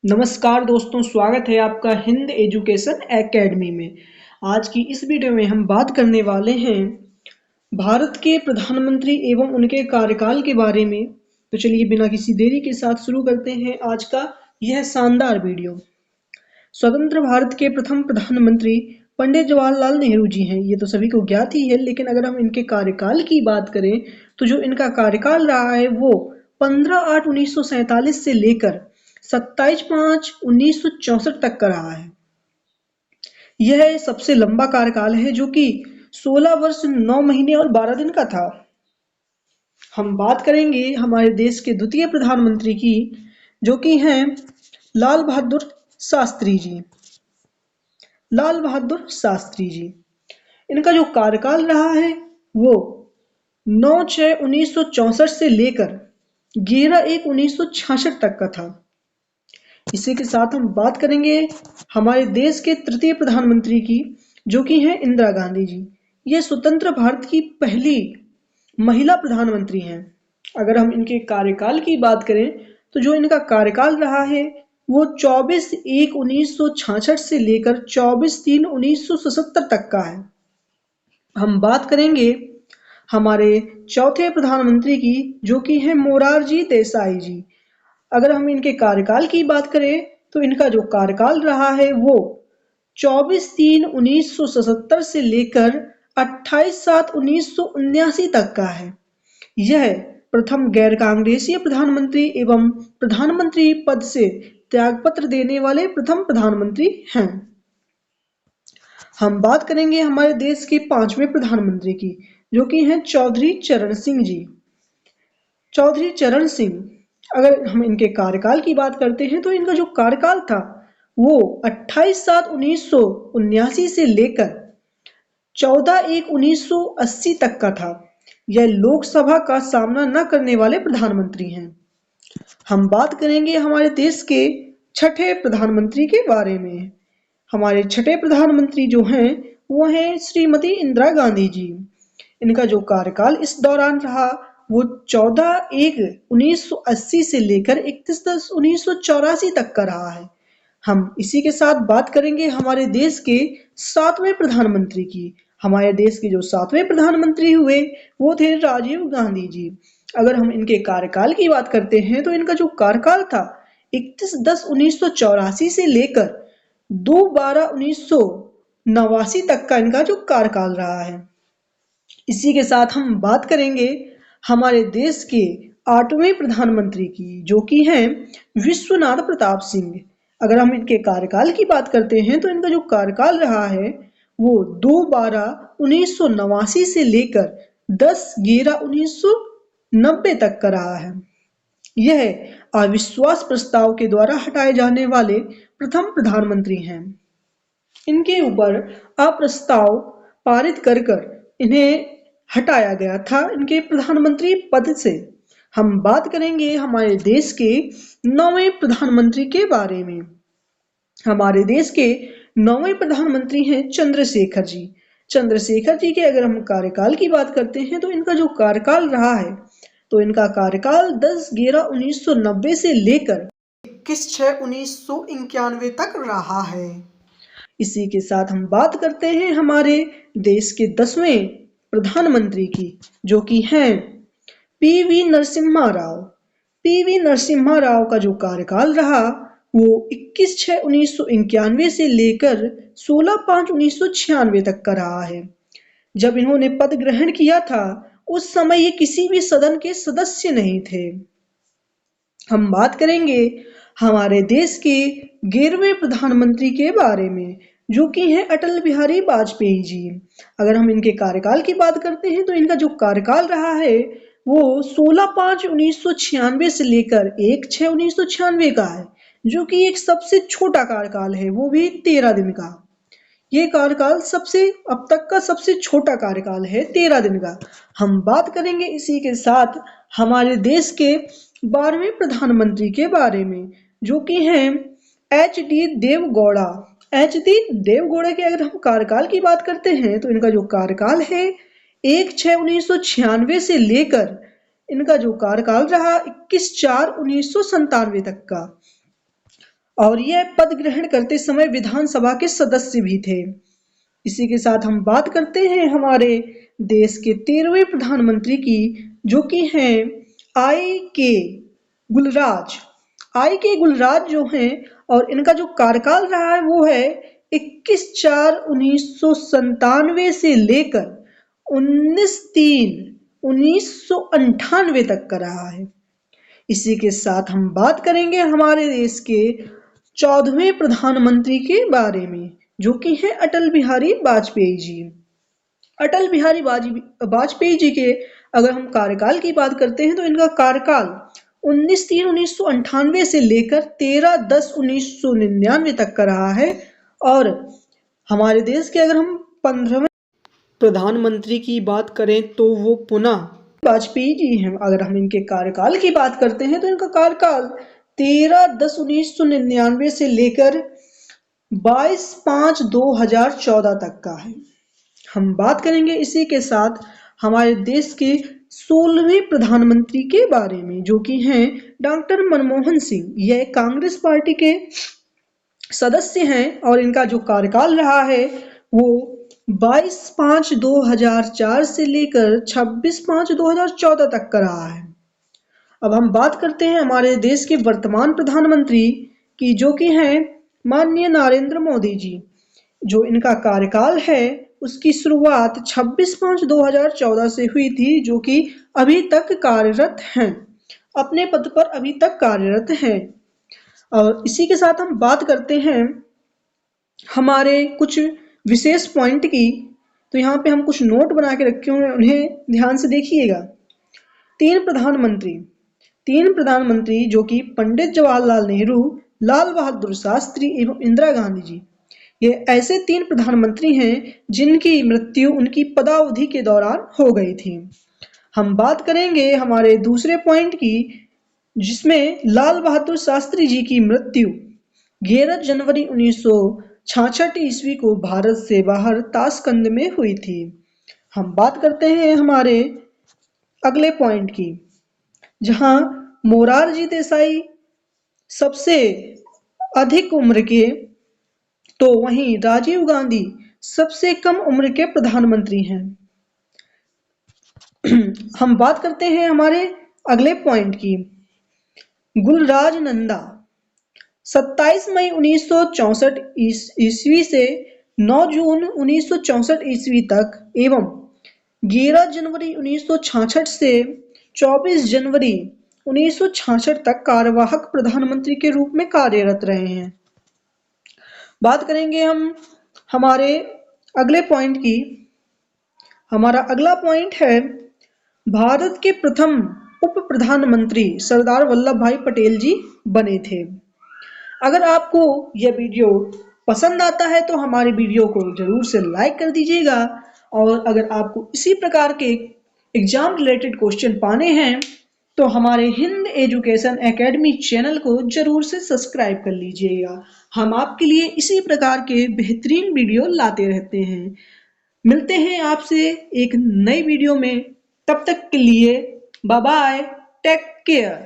नमस्कार दोस्तों, स्वागत है आपका हिंद एजुकेशन एकेडमी में। आज की इस वीडियो में हम बात करने वाले हैं भारत के प्रधानमंत्री एवं उनके कार्यकाल के बारे में। तो चलिए बिना किसी देरी के साथ शुरू करते हैं आज का यह शानदार वीडियो। स्वतंत्र भारत के प्रथम प्रधानमंत्री पंडित जवाहरलाल नेहरू जी हैं। ये तो सभी को ज्ञात ही है, लेकिन अगर हम इनके कार्यकाल की बात करें तो जो इनका कार्यकाल रहा है वो 15/8/1947 से लेकर 27/5/1964 तक का रहा है। यह सबसे लंबा कार्यकाल है जो कि 16 वर्ष 9 महीने और 12 दिन का था। हम बात करेंगे हमारे देश के द्वितीय प्रधानमंत्री की, जो कि हैं लाल बहादुर शास्त्री जी। लाल बहादुर शास्त्री जी, इनका जो कार्यकाल रहा है वो 9/6/1964 से लेकर 11/1/1966 तक का था। इसी के साथ हम बात करेंगे हमारे देश के तृतीय प्रधानमंत्री की, जो कि हैं इंदिरा गांधी जी। ये स्वतंत्र भारत की पहली महिला प्रधानमंत्री हैं। अगर हम इनके कार्यकाल की बात करें तो जो इनका कार्यकाल रहा है वो 24/1/1966 से लेकर 24/3/1977 तक का है। हम बात करेंगे हमारे चौथे प्रधानमंत्री की, जो कि हैं मोरारजी देसाई जी। अगर हम इनके कार्यकाल की बात करें तो इनका जो कार्यकाल रहा है वो 24/3/1977 से लेकर 28/7/1979 तक का है। यह प्रथम गैर कांग्रेसीय प्रधानमंत्री एवं प्रधानमंत्री पद से त्यागपत्र देने वाले प्रथम प्रधानमंत्री हैं। हम बात करेंगे हमारे देश के पांचवें प्रधानमंत्री की, जो कि हैं चौधरी चरण सिंह जी। चौधरी चरण सिंह, अगर हम इनके कार्यकाल की बात करते हैं तो इनका जो कार्यकाल था वो 28/7/1979 से लेकर 14/1/1980 तक का था। यह लोकसभा का सामना न करने वाले प्रधानमंत्री हैं। हम बात करेंगे हमारे देश के छठे प्रधानमंत्री के बारे में। हमारे छठे प्रधानमंत्री जो हैं वो हैं श्रीमती इंदिरा गांधी जी। इनका जो कार्यकाल इस दौरान रहा वो 14/1/1980 से लेकर 31/10/1984 तक का रहा है। हम इसी के साथ बात करेंगे हमारे देश के सातवें प्रधानमंत्री की। हमारे देश के जो सातवें प्रधानमंत्री हुए वो थे राजीव गांधी जी। अगर हम इनके कार्यकाल की बात करते हैं तो इनका जो कार्यकाल था 31/10/1984 से लेकर 2/12/1989 तक का इनका जो कार्यकाल रहा है। इसी के साथ हम बात करेंगे हमारे देश के आठवें प्रधानमंत्री की, जो कि हैं विश्वनाथ प्रताप सिंह। अगर हम इनके कार्यकाल की बात करते हैं तो इनका जो कार्यकाल रहा है वो 2/12/1989 से लेकर 10/11/1990 तक का रहा है। यह अविश्वास प्रस्ताव के द्वारा हटाए जाने वाले प्रथम प्रधानमंत्री हैं। इनके ऊपर अप्रस्ताव पारित कर इन्हें हटाया गया था इनके प्रधानमंत्री पद से। हम बात करेंगे हमारे देश के नौवें प्रधानमंत्री के बारे में। हमारे देश के नौवें प्रधानमंत्री हैं चंद्रशेखर जी। चंद्रशेखर जी के अगर हम कार्यकाल की बात करते हैं तो इनका जो कार्यकाल रहा है तो इनका कार्यकाल 10/11/1990 से लेकर 21/6/1991 तक रहा है। इसी के साथ हम बात करते हैं हमारे देश के 10वें प्रधानमंत्री की, जो कि हैं पीवी नरसिम्हा राव। पीवी नरसिम्हा राव का जो कार्यकाल रहा वो 21/6/1991 से लेकर 16/5/1996 तक का रहा है। जब इन्होंने पद ग्रहण किया था उस समय ये किसी भी सदन के सदस्य नहीं थे। हम बात करेंगे हमारे देश के 11वें प्रधानमंत्री के बारे में, जो कि हैं अटल बिहारी वाजपेयी जी। अगर हम इनके कार्यकाल की बात करते हैं तो इनका जो कार्यकाल रहा है वो 16/5/1996 से लेकर 1/6/1996 का है, जो कि एक सबसे छोटा कार्यकाल है, वो भी 13 दिन का। ये कार्यकाल सबसे अब तक का सबसे छोटा कार्यकाल है, 13 दिन का। हम बात करेंगे इसी के साथ हमारे देश के 12वें प्रधानमंत्री के बारे में, जो कि हैं एच.डी. देवगौड़ा। एच.डी. देवगौड़ा के अगर हम कार्यकाल की बात करते हैं तो इनका जो कार्यकाल है 1/6/1996 से लेकर इनका जो कार्यकाल रहा 21/4/1997 तक का। और यह पद ग्रहण करते समय विधानसभा के सदस्य भी थे। इसी के साथ हम बात करते हैं हमारे देश के 13वें प्रधानमंत्री की, जो कि हैं आई के गुलराज। आई के गुलराज जो हैं, और इनका जो कार्यकाल रहा है वो है 21/4/1997 से लेकर 19/3/1998 तक का रहा है। इसी के साथ हम बात करेंगे हमारे देश के 14वें प्रधानमंत्री के बारे में, जो कि हैं अटल बिहारी वाजपेयी जी। अटल बिहारी वाजपेयी जी के अगर हम कार्यकाल की बात करते हैं तो इनका कार्यकाल 19/3/1998 से लेकर 13/10/1999 तक का रहा है। और हमारे देश के अगर हम 15वें प्रधानमंत्री की बात करें तो वो पुनः वाजपेयी जी हैं। अगर हम इनके कार्यकाल की बात करते हैं तो इनका कार्यकाल 13/10/1999 से लेकर 22/5/2014 तक का है। हम बात करेंगे इसी के साथ हमारे देश के 16वें प्रधानमंत्री के बारे में, जो कि हैं डॉक्टर मनमोहन सिंह। यह कांग्रेस पार्टी के सदस्य हैं और इनका जो कार्यकाल रहा है वो 22/5/2004 से लेकर 26/5/2014 तक का रहा है। अब हम बात करते हैं हमारे देश के वर्तमान प्रधानमंत्री की, जो कि हैं माननीय नरेंद्र मोदी जी। जो इनका कार्यकाल है उसकी शुरुआत 26/5/2014 से हुई थी, जो कि अभी तक कार्यरत हैं, अपने पद पर अभी तक कार्यरत हैं। और इसी के साथ हम बात करते हैं हमारे कुछ विशेष पॉइंट की। तो यहाँ पे हम कुछ नोट बना के रखे हुए हैं, उन्हें ध्यान से देखिएगा। तीन प्रधानमंत्री जो कि पंडित जवाहरलाल नेहरू, लाल बहादुर शास्त्री एवं इंदिरा गांधी जी, ये ऐसे 3 प्रधानमंत्री हैं जिनकी मृत्यु उनकी पदावधि के दौरान हो गई थी। हम बात करेंगे हमारे दूसरे पॉइंट की, जिसमें लाल बहादुर शास्त्री जी की मृत्यु 11 जनवरी 1966 ईस्वी को भारत से बाहर ताशकंद में हुई थी। हम बात करते हैं हमारे अगले पॉइंट की, जहां मोरारजी देसाई सबसे अधिक उम्र के, तो वहीं राजीव गांधी सबसे कम उम्र के प्रधानमंत्री हैं। हम बात करते हैं हमारे अगले पॉइंट की, गुलराज नंदा 27 मई 1964 ईस्वी से 9 जून 1964 ईस्वी तक एवं 11 जनवरी 1966 से 24 जनवरी 1966 तक कार्यवाहक प्रधानमंत्री के रूप में कार्यरत रहे हैं। बात करेंगे हम हमारे अगले पॉइंट की। हमारा अगला पॉइंट है, भारत के प्रथम उप प्रधानमंत्री सरदार वल्लभ भाई पटेल जी बने थे। अगर आपको यह वीडियो पसंद आता है तो हमारे वीडियो को जरूर से लाइक कर दीजिएगा, और अगर आपको इसी प्रकार के एग्जाम रिलेटेड क्वेश्चन पाने हैं तो हमारे हिंद एजुकेशन एकेडमी चैनल को जरूर से सब्सक्राइब कर लीजिएगा। हम आपके लिए इसी प्रकार के बेहतरीन वीडियो लाते रहते हैं। मिलते हैं आपसे एक नई वीडियो में, तब तक के लिए बाय बाय, टेक केयर।